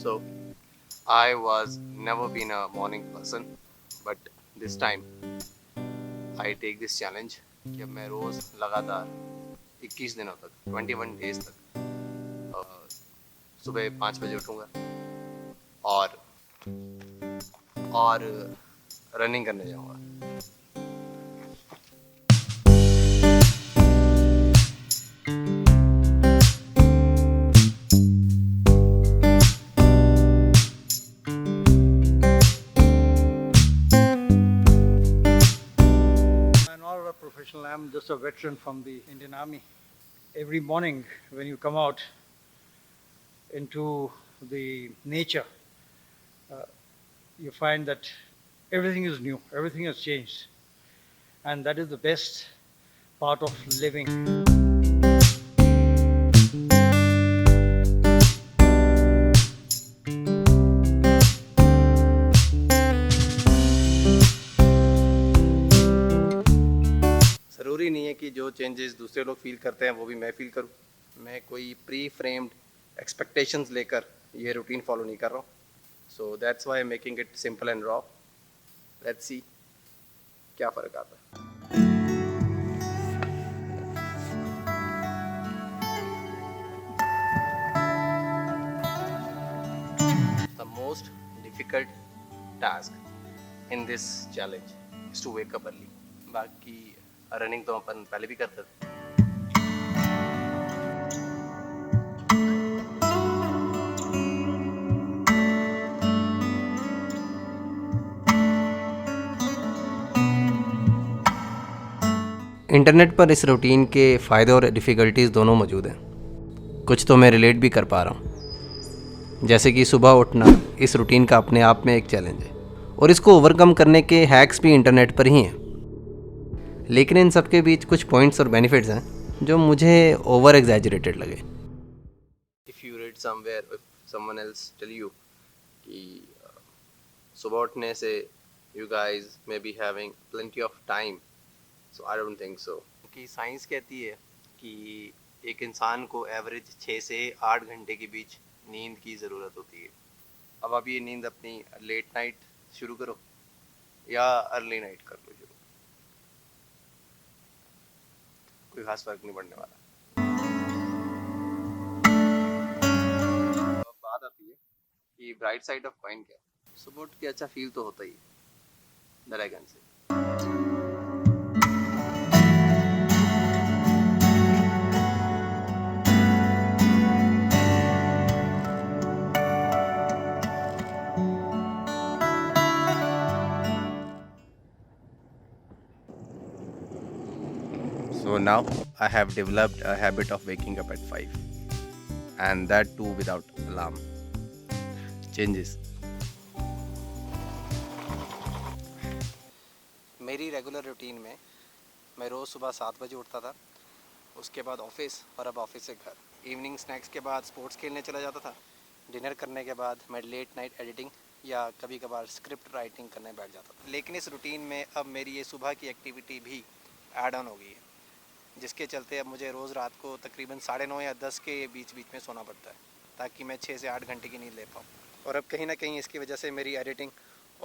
So I was never been a morning person, but this time I take this challenge कि अब मैं रोज़ लगातार 21 दिनों तक 21 डेज तक सुबह 5 बजे उठूँगा और रनिंग करने जाऊँगा। I'm just a veteran from the Indian Army. Every morning when you come out into the nature, you find that everything is new, everything has changed. And that is the best part of living. ज़रूरी नहीं है कि जो changes दूसरे लोग feel करते हैं वो भी मैं फील करूं। मैं कोई प्री फ्रेम्ड एक्सपेक्टेशंस लेकर ये रूटीन फॉलो नहीं कर रहा हूँ। So that's why making it simple and raw. Let's see क्या फ़र्क आता है। The most difficult task in this challenge is to wake up early. बाकी रनिंग तो अपन पहले भी करते थे। इंटरनेट पर इस रूटीन के फ़ायदे और डिफ़िकल्टीज़ दोनों मौजूद हैं। कुछ तो मैं रिलेट भी कर पा रहा हूँ, जैसे कि सुबह उठना इस रूटीन का अपने आप में एक चैलेंज है और इसको ओवरकम करने के हैक्स भी इंटरनेट पर ही हैं। लेकिन इन सब के बीच कुछ पॉइंट्स और बेनिफिट्स हैं जो मुझे ओवर एग्जैजरेटेड लगे। If you read somewhere if someone else tell you कि सुबह उठने से you guys may be having plenty of time, so I don't think so. क्योंकि साइंस कहती है कि एक इंसान को एवरेज 6 से 8 घंटे के बीच नींद की ज़रूरत होती है। अब आप ये नींद अपनी लेट नाइट शुरू करो या अर्ली नाइट कर लो, कोई खास फर्क नहीं पड़ने वाला। अब बात आती है कि ब्राइट साइड ऑफ कॉइन क्या है। सुबह उठ के अच्छा फील तो होता ही है, that I can say. So now I have developed a habit of waking up at 5 and that too without alarm. Changes. मेरी रेगुलर रूटीन में मैं रोज़ सुबह 7 बजे उठता था, उसके बाद ऑफिस और अब ऑफिस से घर। इवनिंग स्नैक्स के बाद स्पोर्ट्स खेलने चला जाता था। डिनर करने के बाद मैं लेट नाइट एडिटिंग या कभी कभार स्क्रिप्ट राइटिंग करने बैठ जाता था। लेकिन इस रूटीन में अब मेरी ये सुबह की एक्टिविटी भी ऐड ऑन हो गई है, जिसके चलते अब मुझे रोज़ रात को तकरीबन 9:30 या 10 के बीच में सोना पड़ता है ताकि मैं 6 से 8 घंटे की नींद ले पाऊँ। और अब कहीं ना कहीं इसकी वजह से मेरी एडिटिंग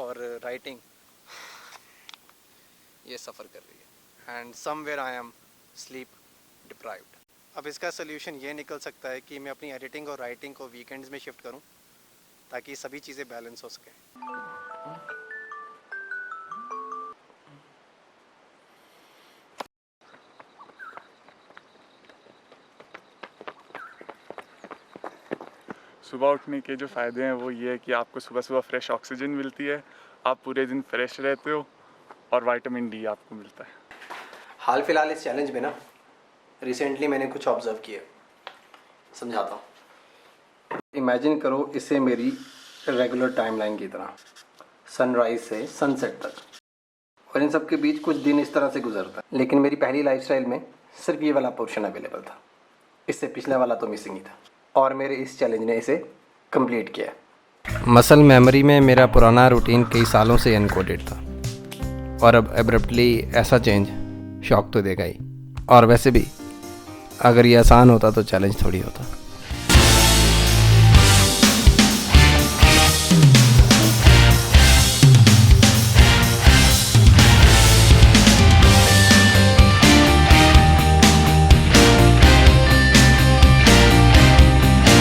और राइटिंग ये सफ़र कर रही है and somewhere I am sleep deprived. अब इसका सोल्यूशन ये निकल सकता है कि मैं अपनी एडिटिंग और राइटिंग को वीकेंड्स में शिफ्ट करूँ ताकि सभी चीज़ें बैलेंस हो सकें। सुबह उठने के जो फ़ायदे हैं वो ये है कि आपको सुबह सुबह फ्रेश ऑक्सीजन मिलती है, आप पूरे दिन फ्रेश रहते हो और विटामिन डी आपको मिलता है। हाल फिलहाल इस चैलेंज में ना रिसेंटली मैंने कुछ ऑब्ज़र्व किया, समझाता हूँ। इमेजिन करो इसे मेरी रेगुलर टाइमलाइन की तरह, सनराइज़ से सनसेट तक, और इन सब के बीच कुछ दिन इस तरह से गुजरता है। लेकिन मेरी पहली लाइफस्टाइल में सिर्फ ये वाला पोर्शन अवेलेबल था, इससे पिछला वाला तो मिसिंग ही था और मेरे इस चैलेंज ने इसे कंप्लीट किया। मसल मेमोरी में मेरा पुराना रूटीन कई सालों से एनकोडेड था और अब एब्रप्टली ऐसा चेंज शॉक तो देगा ही। और वैसे भी अगर ये आसान होता तो चैलेंज थोड़ी होता।